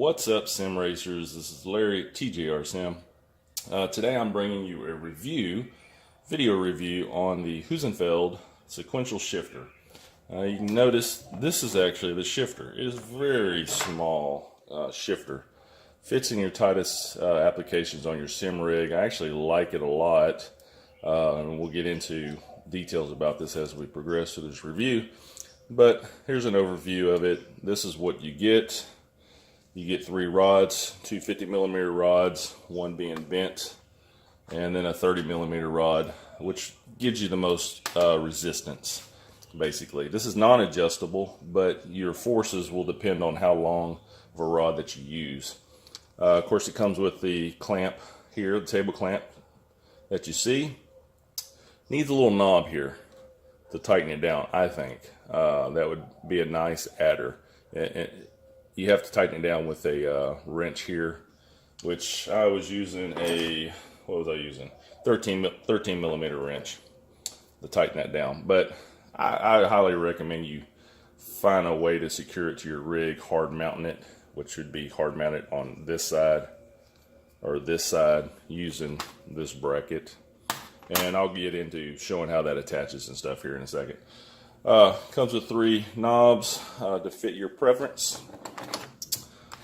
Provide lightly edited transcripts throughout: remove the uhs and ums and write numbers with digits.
What's up, Sim Racers? This is Larry at TJR Sim. Today I'm bringing you a video review on the Heusinkveld sequential shifter. You can notice this is actually the shifter. It is a very small shifter. Fits in your tightest applications on your sim rig. I actually like it a lot, and we'll get into details about this as we progress through this review. But here's an overview of it. This is what you get. You get 3 rods, 2 50mm rods, one being bent, and then a 30mm rod, which gives you the most resistance, basically. This is non-adjustable, but your forces will depend on how long of a rod that you use. Of course, it comes with the clamp here, the table clamp that you see. Needs a little knob here to tighten it down, I think. That would be a nice adder. You have to tighten it down with a wrench here, which I was using what was I using? 13mm wrench to tighten that down. But I highly recommend you find a way to secure it to your rig, hard mounting it, which should be hard mounted on this side or this side using this bracket. And I'll get into showing how that attaches and stuff here in a second. Comes with 3 knobs to fit your preference.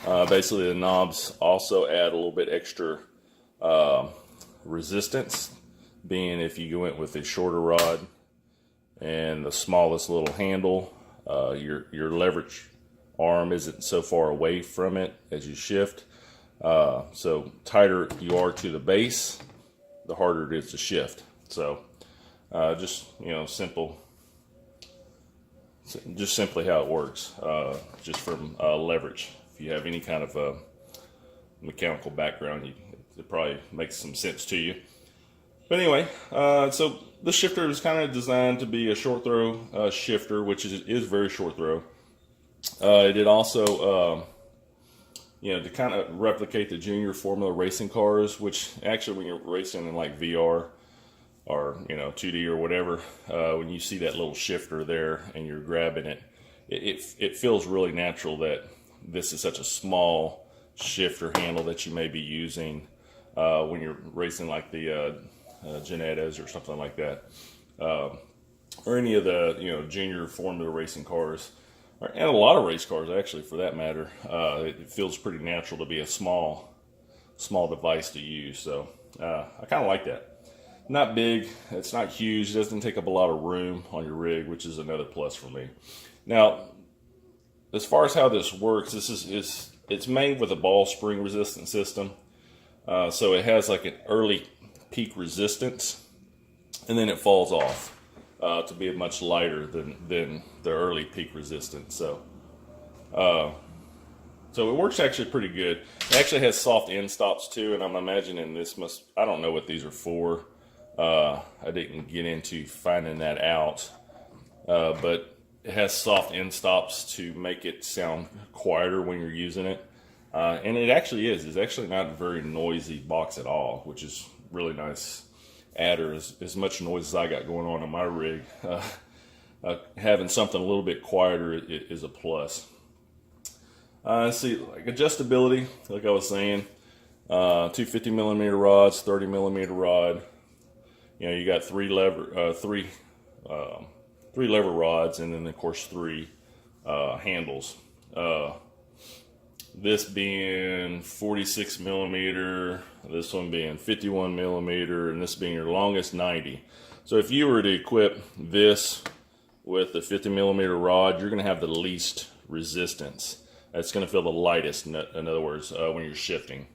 Basically, the knobs also add a little bit extra resistance, being if you went with a shorter rod and the smallest little handle, your leverage arm isn't so far away from it as you shift. So tighter you are to the base, the harder it is to shift. So just simply how it works, just from leverage. If you have any kind of a mechanical background, it probably makes some sense to you. But anyway, so this shifter is kind of designed to be a short throw shifter, which is very short throw. It did also, to kind of replicate the junior Formula racing cars, which actually when you're racing in like VR or 2D or whatever, when you see that little shifter there and you're grabbing it, it feels really natural that this is such a small shifter handle that you may be using when you're racing like the Genettas or something like that, or any of the junior Formula racing cars, and a lot of race cars actually, for that matter. It feels pretty natural to be a small device to use. So I kind of like that. Not big, it's not huge, it doesn't take up a lot of room on your rig, which is another plus for me. Now, as far as how this works, it's made with a ball spring resistant system. So it has like an early peak resistance, and then it falls off to be much lighter than the early peak resistance. So it works actually pretty good. It actually has soft end stops too, and I'm imagining I don't know what these are for. I didn't get into finding that out, but it has soft end stops to make it sound quieter when you're using it. And it actually is. It's actually not a very noisy box at all, which is really nice. Adder, as much noise as I got going on my rig, having something a little bit quieter is a plus. Let's see, like adjustability, like I was saying, 2 50mm rods, 30mm rod. You got 3 lever rods, and then of course 3 handles. This being 46mm, this one being 51mm, and this being your longest 90. So if you were to equip this with the 50mm rod, you're going to have the least resistance. It's going to feel the lightest, in other words, when you're shifting.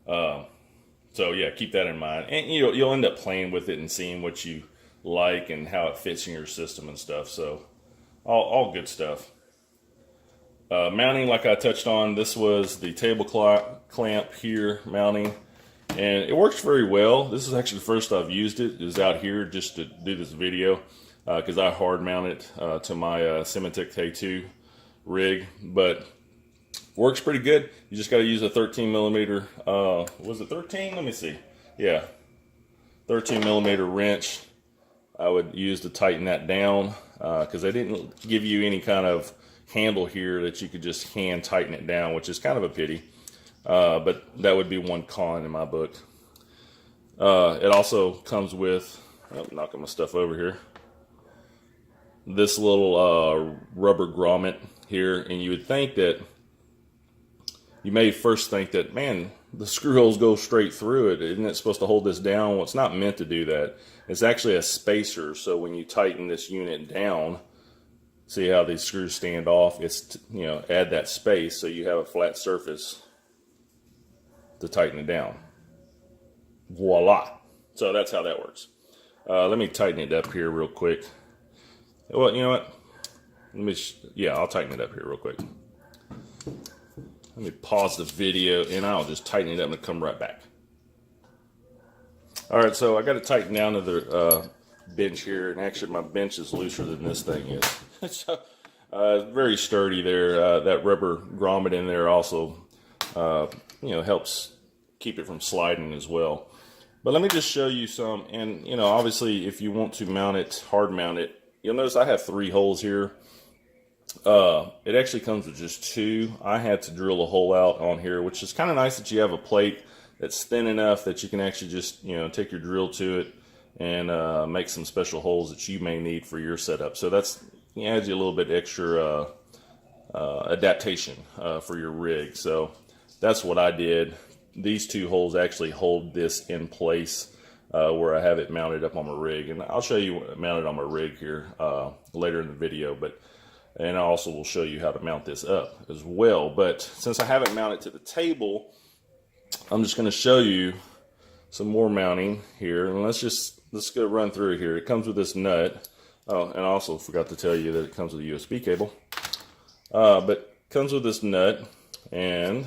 So yeah, keep that in mind, and you'll end up playing with it and seeing what you like and how it fits in your system and stuff. So all good stuff. Mounting, like I touched on, this was the table clamp here mounting, and it works very well. This is actually the first I've used it. It was out here just to do this video because I hard mount it to my Fanatec K2 rig, but works pretty good. You just got to use a 13mm, was it 13? Let me see. Yeah, 13mm wrench I would use to tighten that down, because they didn't give you any kind of handle here that you could just hand tighten it down, which is kind of a pity. But that would be one con in my book. It also comes with, knocking my stuff over here, this little rubber grommet here, and you would think that, you may first think that, man, the screw holes go straight through it. Isn't it supposed to hold this down? Well, it's not meant to do that. It's actually a spacer, so when you tighten this unit down, see how these screws stand off? It's, add that space so you have a flat surface to tighten it down. Voila. So that's how that works. Let me tighten it up here real quick. Well, you know what? I'll tighten it up here real quick. Let me pause the video and I'll just tighten it up and come right back. All right, so I got to tighten down to the bench here, and actually my bench is looser than this thing is. So, very sturdy there. That rubber grommet in there also, helps keep it from sliding as well. But let me just show you some, and obviously if you want to mount it, hard mount it, you'll notice I have 3 holes here. It actually comes with just 2. I had to drill a hole out on here, which is kind of nice that you have a plate that's thin enough that you can actually just, take your drill to it and make some special holes that you may need for your setup. So that's adds you a little bit extra adaptation for your rig. So that's what I did. These 2 holes actually hold this in place where I have it mounted up on my rig, and I'll show you mounted on my rig here later in the video. And I also will show you how to mount this up as well. But since I haven't mounted to the table, I'm just going to show you some more mounting here. And let's go run through it here. It comes with this nut. Oh, and I also forgot to tell you that it comes with a USB cable. But it comes with this nut, and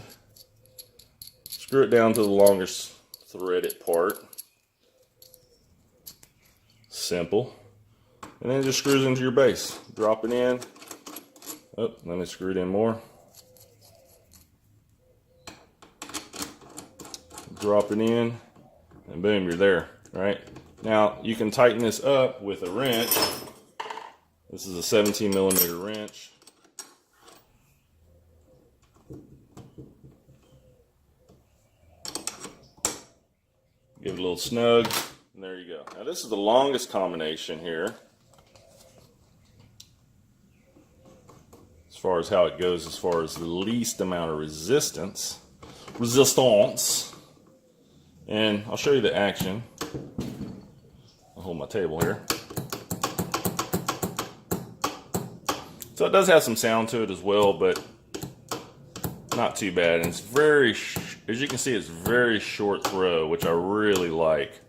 screw it down to the longest threaded part. Simple. And then it just screws into your base. Drop it in. Oh, let me screw it in more. Drop it in, and boom, you're there. Right? Now, you can tighten this up with a wrench. This is a 17mm wrench. Give it a little snug, and there you go. Now, this is the longest combination here, as far as how it goes, as far as the least amount of resistance. And I'll show you the action. I'll hold my table here. So it does have some sound to it as well, but not too bad. And it's very, as you can see, it's very short throw, which I really like.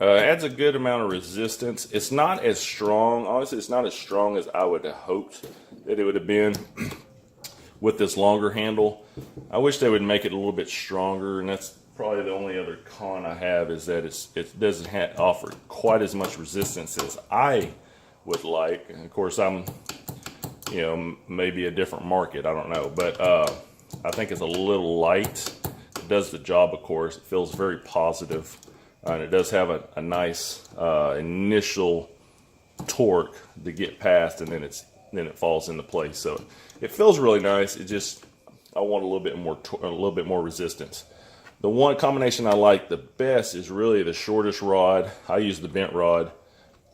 Adds a good amount of resistance. It's not as strong. Honestly, it's not as strong as I would have hoped that it would have been with this longer handle. I wish they would make it a little bit stronger, and that's probably the only other con I have, is that it doesn't offer quite as much resistance as I would like. And of course, I'm, maybe a different market, I don't know, but I think it's a little light. It does the job, of course. It feels very positive, and it does have a nice initial torque to get past, and then it falls into place. So it feels really nice. I want a little bit more resistance. The one combination I like the best is really the shortest rod. I use the bent rod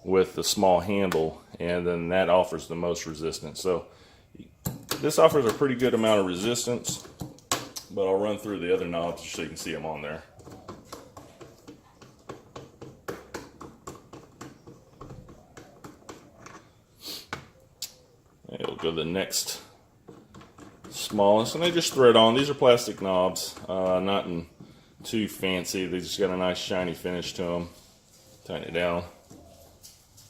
with the small handle, and then that offers the most resistance. So this offers a pretty good amount of resistance, but I'll run through the other knobs so you can see them on there. And we'll go to the next smallest, and they just thread on. These are plastic knobs, nothing too fancy. They just got a nice shiny finish to them. Tighten it down.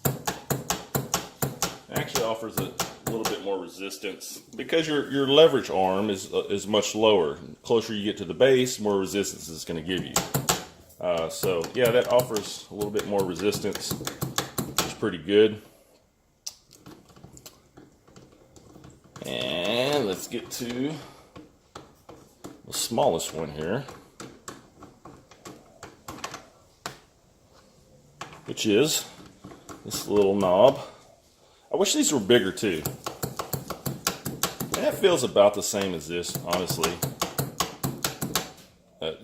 It actually offers a little bit more resistance because your leverage arm is much lower. The closer you get to the base, more resistance it's going to give you. So yeah, that offers a little bit more resistance. It's pretty good. And let's get to the smallest one here, which is this little knob. I wish these were bigger too. that feels about the same as this, honestly.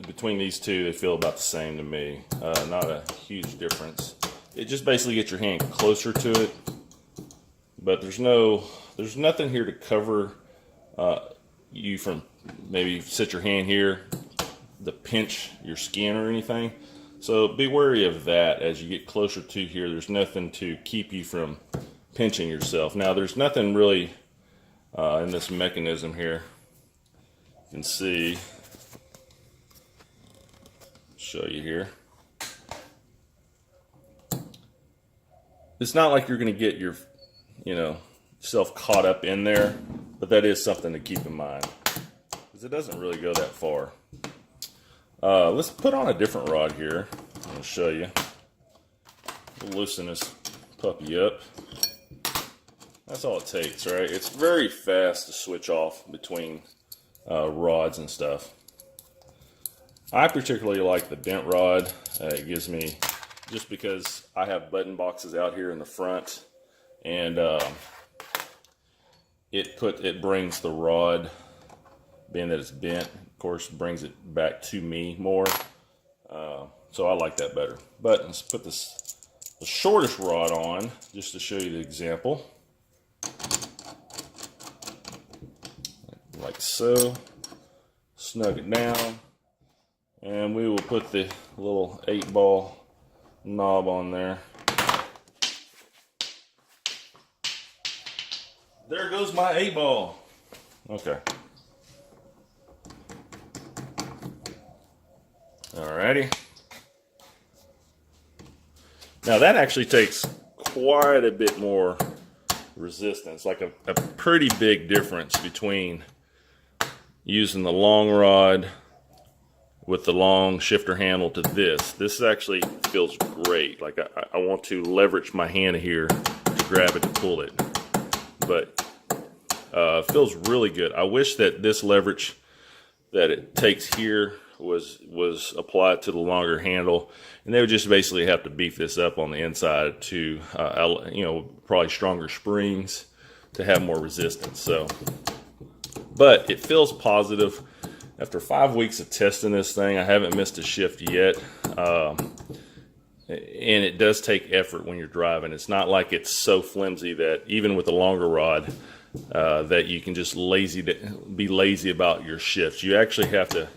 Between these two, they feel about the same to me. Not a huge difference. It just basically gets your hand closer to it, but there's nothing here to cover you from maybe sit your hand here to pinch your skin or anything. So be wary of that as you get closer to here. There's nothing to keep you from pinching yourself. Now there's nothing really in this mechanism here. You can see, show you here. It's not like you're going to get your, self caught up in there, but that is something to keep in mind because it doesn't really go that far. Let's put on a different rod here. I'll show you. We'll loosen this puppy up. That's all it takes, right? It's very fast to switch off between rods and stuff. I particularly like the bent rod. It gives me, just because I have button boxes out here in the front, and it brings the rod, being that it's bent, of course, brings it back to me more. So I like that better. But let's put the shortest rod on, just to show you the example. Like so. Snug it down. And we will put the little 8-ball knob on there. There goes my 8-ball. Okay. Alrighty. Now that actually takes quite a bit more resistance, like a pretty big difference between using the long rod with the long shifter handle to this. This actually feels great. Like I want to leverage my hand here to grab it, to pull it. But it feels really good. I wish that this leverage that it takes here was applied to the longer handle, and they would just basically have to beef this up on the inside to probably stronger springs to have more resistance. So, but it feels positive. After 5 weeks of testing this thing, I haven't missed a shift yet. And it does take effort when you're driving. It's not like it's so flimsy that even with a longer rod that you can just be lazy about your shifts. You actually have to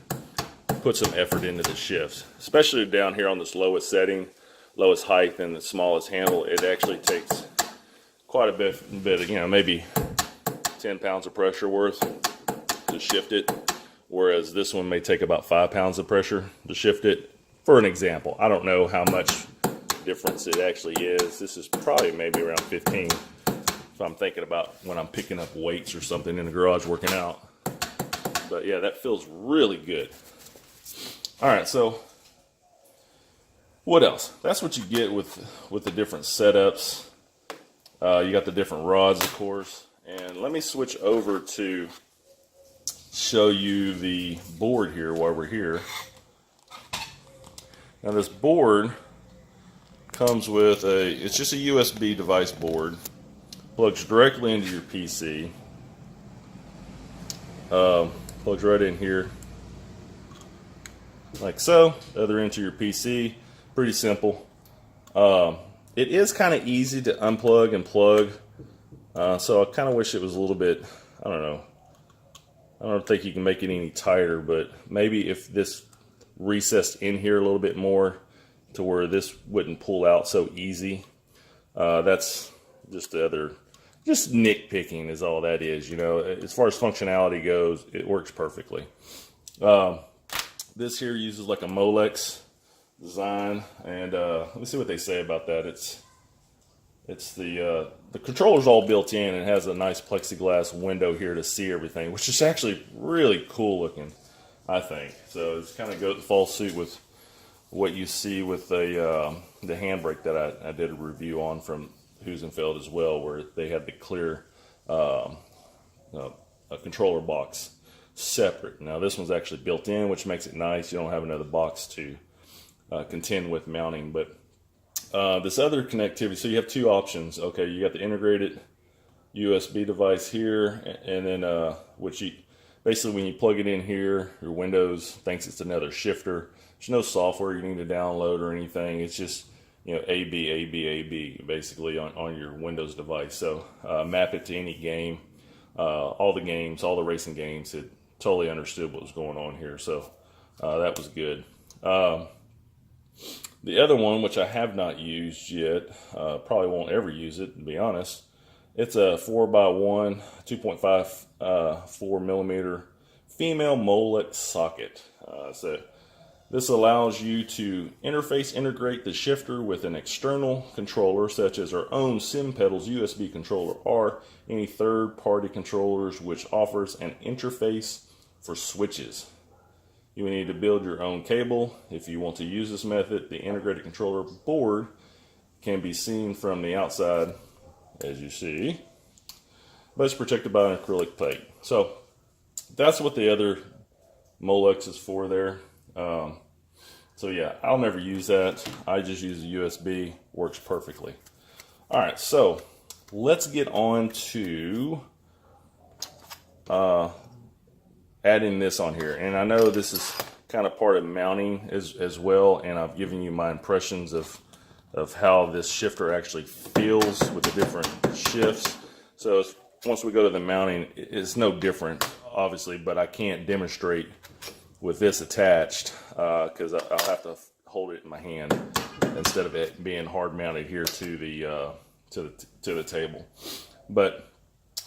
put some effort into the shifts, especially down here on this lowest setting, lowest height, and the smallest handle. It actually takes quite a bit maybe 10 pounds of pressure worth to shift it, whereas this one may take about 5 pounds of pressure to shift it. For an example, I don't know how much difference it actually is. This is probably maybe around 15 if I'm thinking about when I'm picking up weights or something in the garage working out. But yeah, that feels really good. All right, so what else? That's what you get with the different setups. You got the different rods, of course. And let me switch over to show you the board here while we're here. Now this board comes with it's just a USB device board. Plugs directly into your PC. Plugs right in here, like so. The other end to your PC. Pretty simple. It is kind of easy to unplug and plug. So I kind of wish it was a little bit, I don't know. I don't think you can make it any tighter, but maybe if this recessed in here a little bit more to where this wouldn't pull out so easy. That's just just nitpicking is all that is, As far as functionality goes, it works perfectly. This here uses like a Molex design, and let me see what they say about that. It's the controller's all built in and has a nice plexiglass window here to see everything, which is actually really cool looking, I think. So it's kind of falls suit with what you see with the handbrake that I did a review on from Heusinkveld as well, where they had the clear a controller box separate. Now this one's actually built in, which makes it nice. You don't have another box to contend with mounting. But this other connectivity, so you have two options. Okay, you got the integrated USB device here, and then basically when you plug it in here, your Windows thinks it's another shifter. There's no software you need to download or anything. It's just, you know, A B basically on your Windows device. So map it to any game. All the racing games, it totally understood what was going on here. So that was good. The other one, which I have not used yet, probably won't ever use it, to be honest. It's a 4x1, 2.5, 4 millimeter female Molex socket. So this allows you to integrate the shifter with an external controller, such as our own SimPedals USB controller or any third-party controllers, which offers an interface for switches. You will need to build your own cable if you want to use this method. The integrated controller board can be seen from the outside, as you see, but it's protected by an acrylic plate. So that's what the other Molex is for there. So yeah, I'll never use that. I just use the USB, works perfectly. All right, so let's get on to adding this on here. And I know this is kind of part of mounting as well, and I've given you my impressions of how this shifter actually feels with the different shifts. So once we go to the mounting, it's no different, obviously, but I can't demonstrate with this attached because I'll have to hold it in my hand instead of it being hard mounted here to the table. But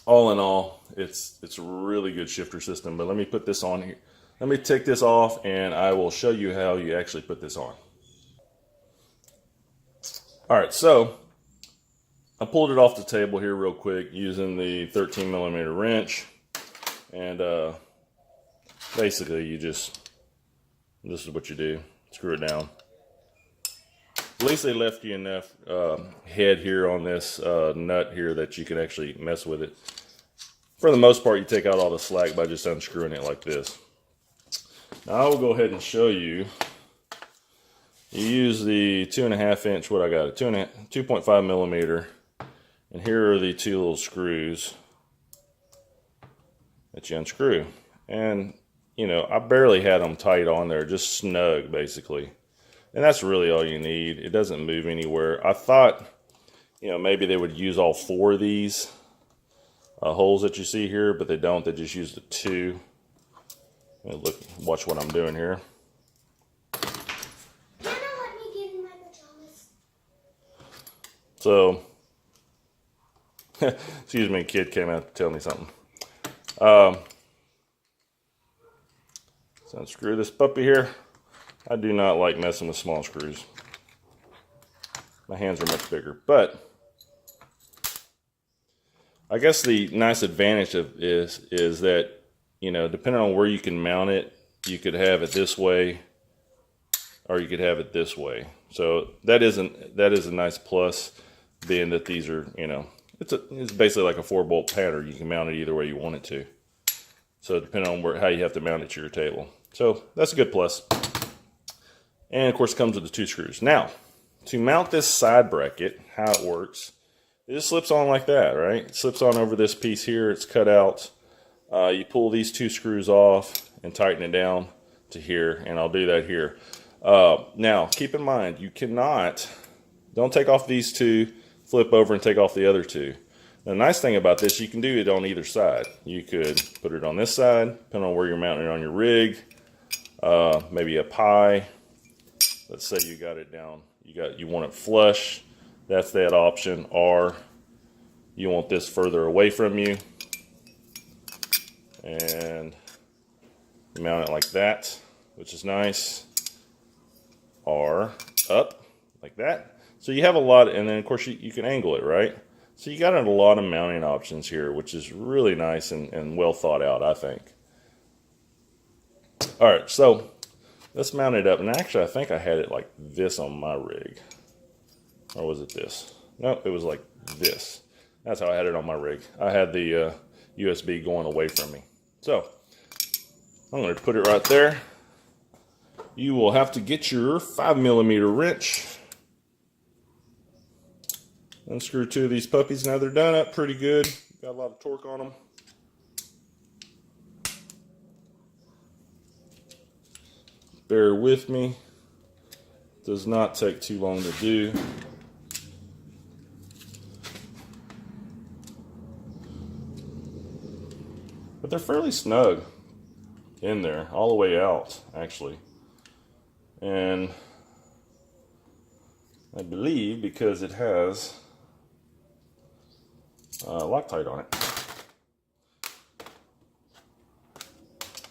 all in all, it's a really good shifter system. But let me put this on here. Let me take this off, and I will show you how you actually put this on. All right, so I pulled it off the table here real quick using the 13 millimeter wrench, and basically this is what you do: screw it down. At least they left you enough head here on this nut here that you can actually mess with it. For the most part, you take out all the slack by just unscrewing it like this. Now I will go ahead and show you. You use the 2.5 inch, what I got, a 2.5 millimeter, and here are the two little screws that you unscrew. And you know, I barely had them tight on there, just snug basically. And that's really all you need. It doesn't move anywhere. I thought, you know, maybe they would use all four of these holes that you see here, but they don't. They just use the two. Look, watch what I'm doing here. Can you let me get in my pajamas? So, excuse me, kid came out to tell me something. So unscrew this puppy here. I do not like messing with small screws. My hands are much bigger, but I guess the nice advantage of is that, you know, depending on where you can mount it, you could have it this way, or you could have it this way. So that is a nice plus, being that these are, you know, it's basically like a 4-bolt pattern. You can mount it either way you want it to. So depending on how you have to mount it to your table. So that's a good plus. And of course it comes with the 2 screws. Now, to mount this side bracket, how it works, it just slips on like that, right? It slips on over this piece here. It's cut out. You pull these 2 screws off and tighten it down to here, and I'll do that here. Now, keep in mind, you don't take off these 2, flip over and take off the other 2. The nice thing about this, you can do it on either side. You could put it on this side, depending on where you're mounting it on your rig, maybe up high. Let's say you got it down, you want it flush, that's that option, or you want this further away from you, and you mount it like that, which is nice, or up like that. So you have a lot, and then of course you can angle it, right? So you got a lot of mounting options here, which is really nice and well thought out, I think. All right, so let's mount it up. And actually, I think I had it like this on my rig. Or was it this? No, it was like this. That's how I had it on my rig. I had the USB going away from me. So I'm going to put it right there. You will have to get your 5 millimeter wrench. Unscrew 2 of these puppies. Now they're done up pretty good. Got a lot of torque on them. Bear with me. Does not take too long to do. But they're fairly snug in there, all the way out, actually. And I believe because it has Loctite on it.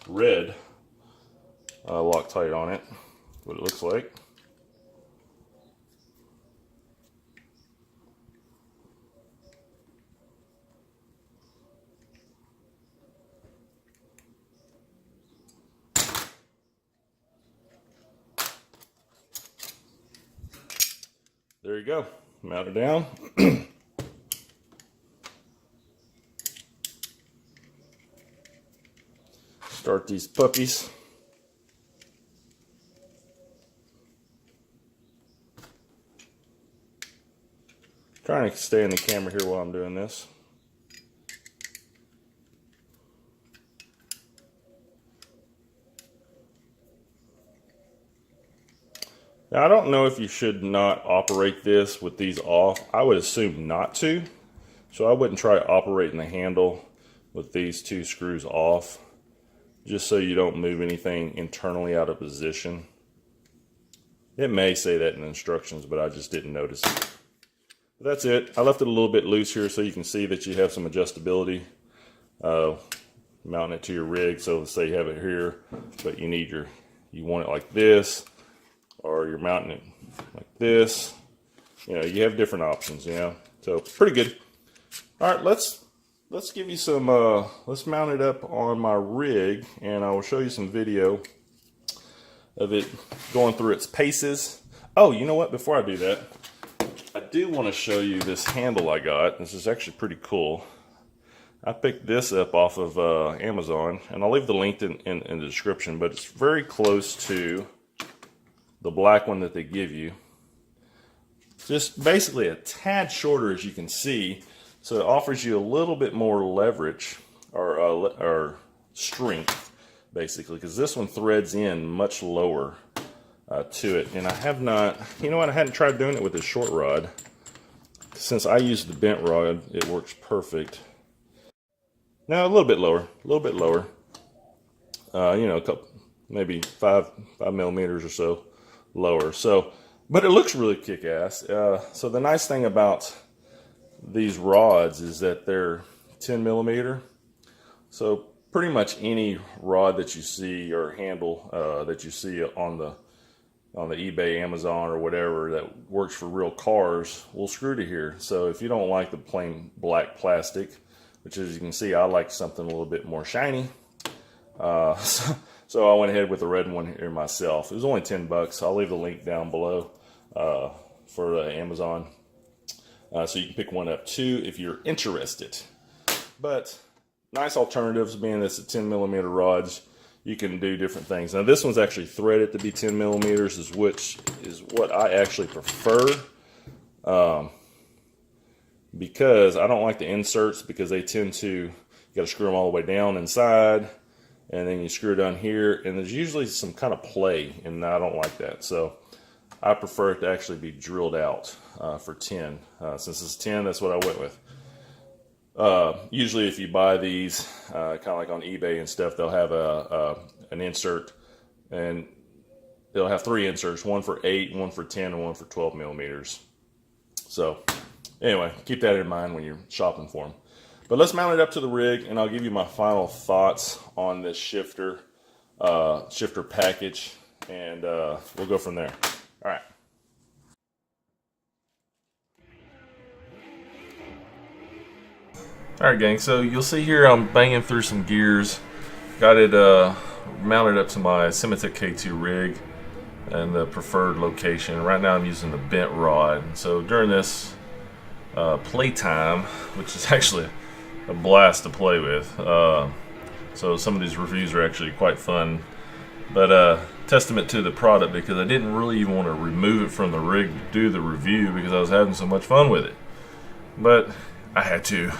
Red Loctite on it, what it looks like. There you go, mount it down. Start these puppies. Trying to stay in the camera here while I'm doing this. Now, I don't know if you should not operate this with these off. I would assume not to. So I wouldn't try operating the handle with these two screws off, just so you don't move anything internally out of position. It may say that in the instructions, but I just didn't notice it. But that's it. I left it a little bit loose here so you can see that you have some adjustability. Mounting it to your rig. So let's say you have it here, but you want it like this, or you're mounting it like this. You know, you have different options, you know. So pretty good. All right, let's give you some, let's mount it up on my rig, and I will show you some video of it going through its paces. Oh, you know what? Before I do that, I do want to show you this handle I got. This is actually pretty cool. I picked this up off of Amazon, and I'll leave the link in the description, but it's very close to the black one that they give you. Just basically a tad shorter, as you can see, so it offers you a little bit more leverage or strength, basically, because this one threads in much lower to it. And I have not, you know what, I hadn't tried doing it with a short rod. Since I use the bent rod, it works perfect. Now a little bit lower, you know, a couple, maybe 5 millimeters or so lower. So, but it looks really kick-ass. So the nice thing about these rods is that they're 10 millimeter. So pretty much any rod that you see or handle that you see on the eBay, Amazon, or whatever that works for real cars will screw to here. So if you don't like the plain black plastic, which as you can see, I like something a little bit more shiny. So I went ahead with the red one here myself. It was only 10 bucks. I'll leave the link down below for Amazon. So you can pick one up too if you're interested. But nice alternatives, being this at 10 millimeter rods. You can do different things. Now this one's actually threaded to be 10 millimeters, which is what I actually prefer. Because I don't like the inserts, because they tend to, you gotta screw them all the way down inside, and then you screw it down here, and there's usually some kind of play, and I don't like that. So I prefer it to actually be drilled out for 10. Since it's 10, that's what I went with. Usually if you buy these, kind of like on eBay and stuff, they'll have an insert, and they'll have 3 inserts, one for 8, one for 10, and one for 12 millimeters. So anyway, keep that in mind when you're shopping for them. But let's mount it up to the rig, and I'll give you my final thoughts on this shifter package, and we'll go from there. All right. Alright gang, so you'll see here I'm banging through some gears. Got it mounted up to my Fanatec K2 rig and the preferred location. Right now I'm using the bent rod. So during this playtime, which is actually a blast to play with, so some of these reviews are actually quite fun. But testament to the product, because I didn't really even want to remove it from the rig to do the review because I was having so much fun with it. But I had to.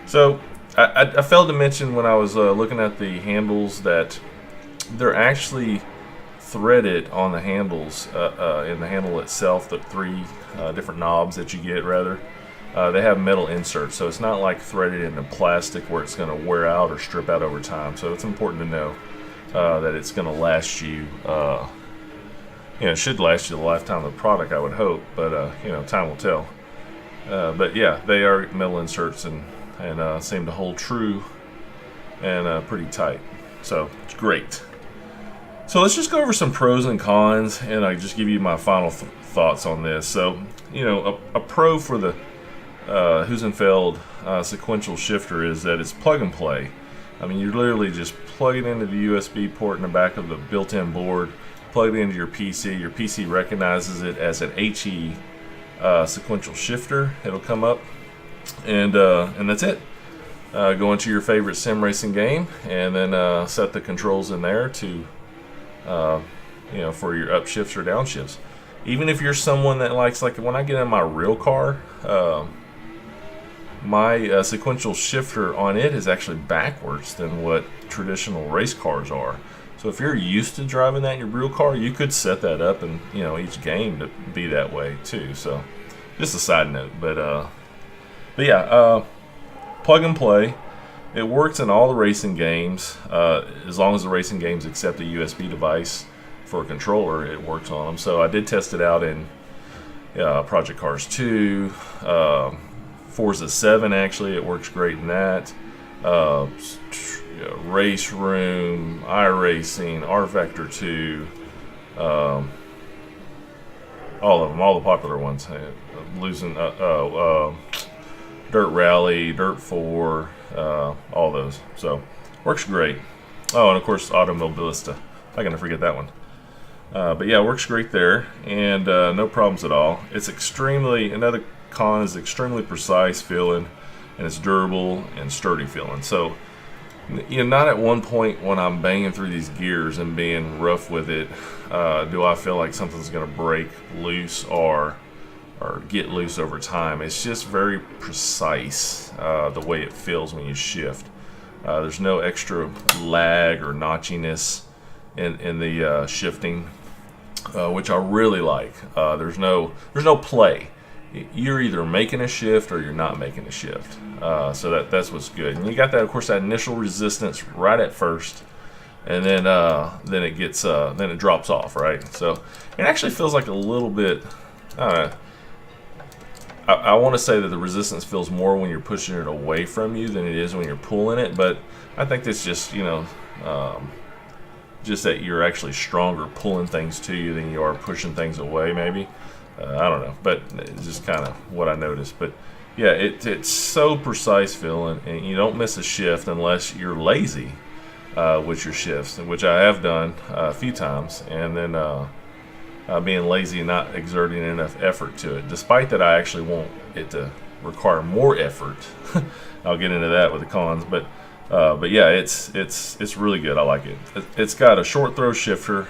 So I failed to mention when I was looking at the handles that they're actually threaded on the handles, in the handle itself, the three different knobs that you get, rather. They have metal inserts, so it's not like threaded into plastic where it's going to wear out or strip out over time. So it's important to know that it's going to last you, it should last you the lifetime of the product, I would hope, but time will tell. But yeah, they are metal inserts and seem to hold true and pretty tight. So it's great. So let's just go over some pros and cons, and I just give you my final thoughts on this. So, a pro for the Heusinkveld sequential shifter is that it's plug and play. I mean, you literally just plug it into the USB port in the back of the built-in board, plug it into your PC. Your PC recognizes it as an HE sequential shifter. It'll come up, and that's it. Go into your favorite sim racing game, and then set the controls in there to for your upshifts or downshifts. Even if you're someone that likes, like when I get in my real car, my sequential shifter on it is actually backwards than what traditional race cars are. So if you're used to driving that in your real car, you could set that up in each game to be that way too. So just a side note, but yeah, plug and play. It works in all the racing games, as long as the racing games accept a USB device for a controller. It works on them. So I did test it out in Project Cars 2, Forza 7. Actually, it works great in that. Race Room, iRacing, R Factor 2, all of them, all the popular ones. Dirt Rally, Dirt 4. All those. So works great. Oh, and of course Automobilista. I'm gonna forget that one. But yeah, it works great there, and no problems at all. It's another con is extremely precise feeling, and it's durable and sturdy feeling. So not at one point when I'm banging through these gears and being rough with it, do I feel like something's gonna break loose or get loose over time. It's just very precise, the way it feels when you shift. There's no extra lag or notchiness in the shifting, which I really like. There's no play. You're either making a shift or you're not making a shift. So that's what's good. And you got that, of course, that initial resistance right at first, and then it gets then it drops off, right? So it actually feels like a little bit. I want to say that the resistance feels more when you're pushing it away from you than it is when you're pulling it, but I think that's just just that you're actually stronger pulling things to you than you are pushing things away, maybe. I don't know, but it's just kind of what I noticed. But yeah, it's so precise feeling, and you don't miss a shift unless you're lazy with your shifts, which I have done a few times, and then being lazy and not exerting enough effort to it. Despite that, I actually want it to require more effort. I'll get into that with the cons, but yeah, it's really good. I like it. It's got a short throw shifter.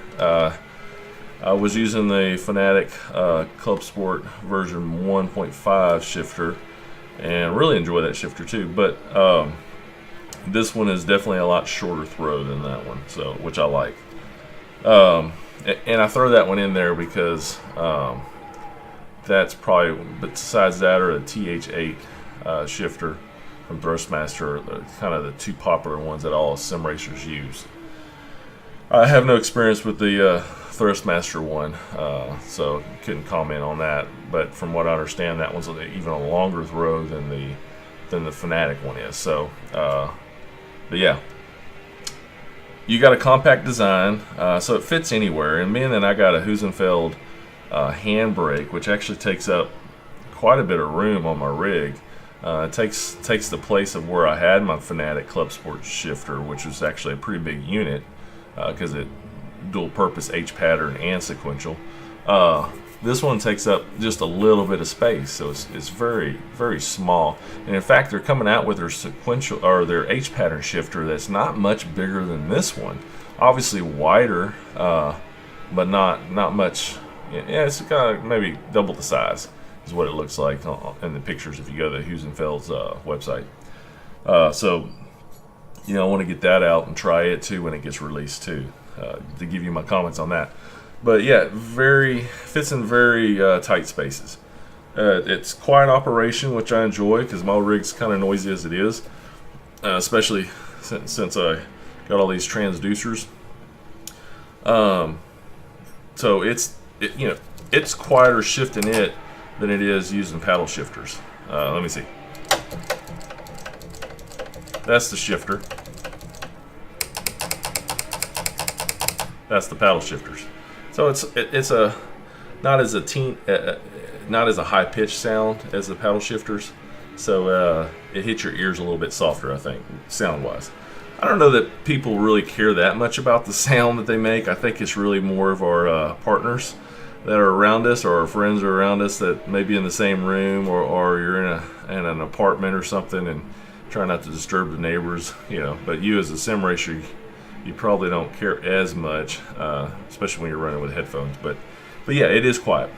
I was using the Fanatec Clubsport version 1.5 shifter, and really enjoy that shifter too. But this one is definitely a lot shorter throw than that one, so which I like. And I throw that one in there because that's probably, besides that or a TH8 shifter from Thrustmaster, kind of the two popular ones that all sim racers use. I have no experience with the Thrustmaster one, so couldn't comment on that. But from what I understand, that one's even a longer throw than the Fanatec one is. So, but yeah. You got a compact design, so it fits anywhere. And then I got a Heusinkveld handbrake, which actually takes up quite a bit of room on my rig. It takes the place of where I had my Fanatec Clubsport shifter, which was actually a pretty big unit because it dual purpose H pattern and sequential. This one takes up just a little bit of space, so it's very, very small. And in fact, they're coming out with their sequential or their H pattern shifter that's not much bigger than this one. Obviously wider, but not much. Yeah, it's kind of maybe double the size is what it looks like in the pictures if you go to Heusinkveld's website. So I want to get that out and try it too when it gets released too, to give you my comments on that. But yeah, fits in very tight spaces. It's quiet operation, which I enjoy because my rig's kind of noisy as it is, especially since I got all these transducers. So it's quieter shifting it than it is using paddle shifters. Let me see. That's the shifter. That's the paddle shifters. So it's not as a high pitched sound as the paddle shifters. So it hits your ears a little bit softer, I think, sound wise. I don't know that people really care that much about the sound that they make. I think it's really more of our partners that are around us, or our friends are around us that may be in the same room, or you're in an apartment or something and try not to disturb the neighbors, But you as a sim racer, you probably don't care as much, especially when you're running with headphones. But yeah, it is quiet.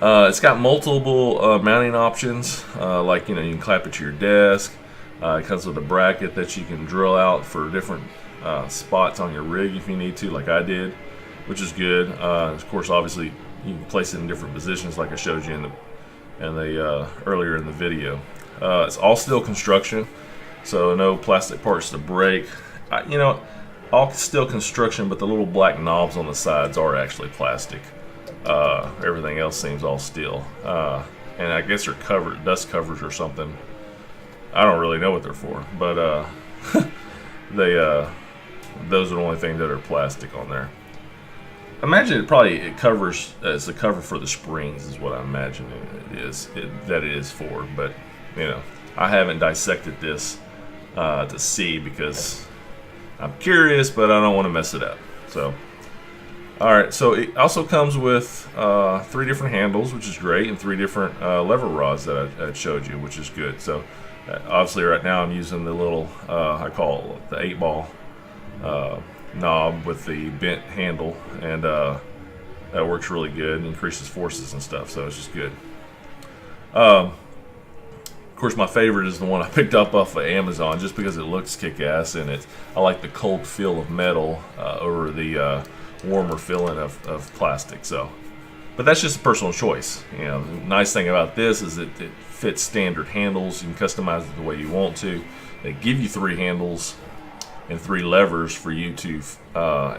It's got multiple mounting options, like you can clamp it to your desk. It comes with a bracket that you can drill out for different spots on your rig if you need to, like I did, which is good. Of course, obviously, you can place it in different positions, like I showed you in the earlier in the video. It's all steel construction, so no plastic parts to break. All steel construction, but the little black knobs on the sides are actually plastic. Everything else seems all steel, and I guess they're dust covers or something. I don't really know what they're for, but those are the only things that are plastic on there. I imagine it covers as a cover for the springs is what I imagine it is for. But I haven't dissected this to see because I'm curious, but I don't want to mess it up. So, all right. So it also comes with 3 different handles, which is great, and 3 different lever rods that I showed you, which is good. So obviously, right now I'm using the little I call it the 8-ball knob with the bent handle, and that works really good. Increases forces and stuff, so it's just good. Of course, my favorite is the one I picked up off of Amazon, just because it looks kick-ass, and I like the cold feel of metal over the warmer feeling of plastic. So, but that's just a personal choice. The nice thing about this is it fits standard handles. You can customize it the way you want to. They give you 3 handles and 3 levers for you to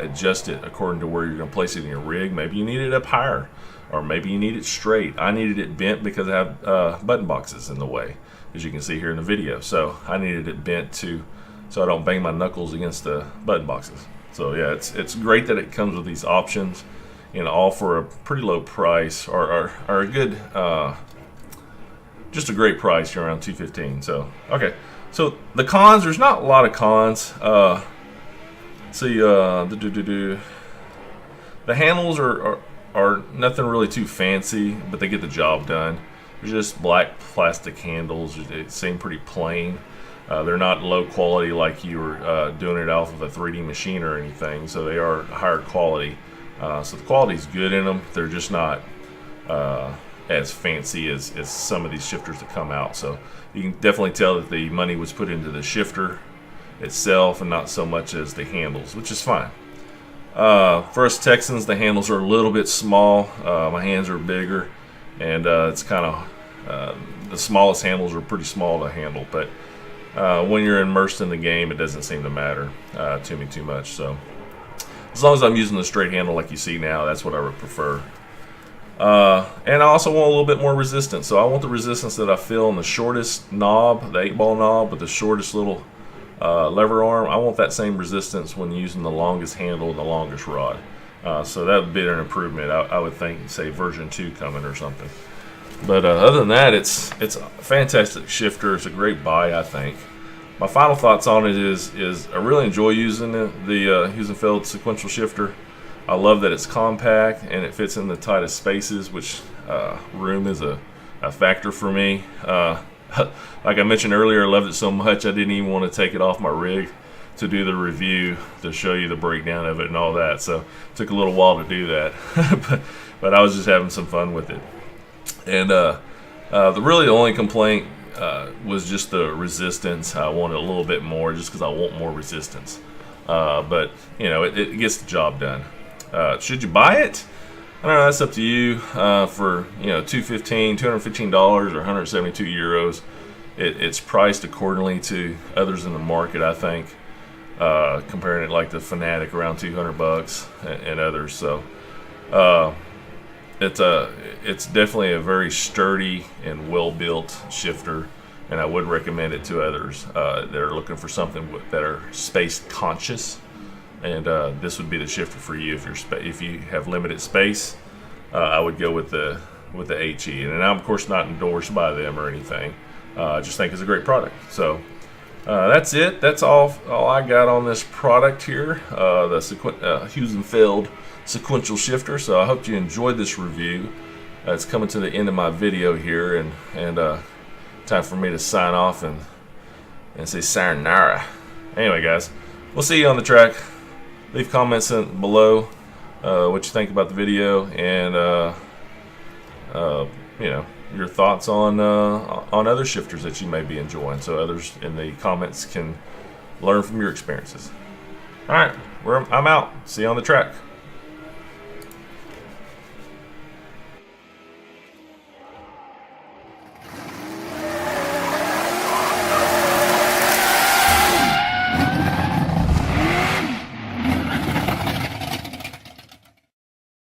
adjust it according to where you're going to place it in your rig. Maybe you need it up higher, or maybe you need it straight. I needed it bent because I have button boxes in the way, as you can see here in the video. So I needed it bent so I don't bang my knuckles against the button boxes. So yeah, it's great that it comes with these options, all for a pretty low price, or a good, just a great price. You're around $215. So okay. So the cons, there's not a lot of cons. The handles are nothing really too fancy, but they get the job done. They're just black plastic handles. They seem pretty plain. They're not low quality like you were doing it off of a 3D machine or anything. So they are higher quality. So the quality's good in them. They're just not as fancy as some of these shifters that come out. So you can definitely tell that the money was put into the shifter itself and not so much as the handles, which is fine. For us Texans, the handles are a little bit small. My hands are bigger, and it's kind of the smallest handles are pretty small to handle. But when you're immersed in the game, it doesn't seem to matter to me too much. So as long as I'm using the straight handle like you see now, that's what I would prefer. And I also want a little bit more resistance. So I want the resistance that I feel in the shortest knob, the 8-ball knob with the shortest little lever arm. I want that same resistance when using the longest handle and the longest rod. So that would be an improvement. I would think, say, version 2 coming or something. But other than that, it's a fantastic shifter. It's a great buy, I think. My final thoughts on it is I really enjoy using the Heusinkveld sequential shifter. I love that it's compact and it fits in the tightest spaces, which room is a factor for me. Like I mentioned earlier, I loved it so much I didn't even want to take it off my rig to do the review to show you the breakdown of it and all that. So it took a little while to do that, but I was just having some fun with it. And the only complaint was just the resistance. I wanted a little bit more just because I want more resistance. But you know, it gets the job done. Should you buy it? I don't know. That's up to you. For you know, $215 or 172 euros. It's priced accordingly to others in the market, I think. Comparing it like the Fanatec around 200 bucks and others. So it's definitely a very sturdy and well-built shifter, and I would recommend it to others that are looking for something that are space conscious. And this would be the shifter for you if you have limited space. I would go with the HE, and I'm of course not endorsed by them or anything. I just think it's a great product. So that's it. That's all I got on this product here, the Heusinkveld sequential shifter. So I hope you enjoyed this review. It's coming to the end of my video here, and time for me to sign off and say sayonara. Anyway, guys, we'll see you on the track. Leave comments below what you think about the video, and you know, your thoughts on other shifters that you may be enjoying, so others in the comments can learn from your experiences. All right, I'm out. See you on the track.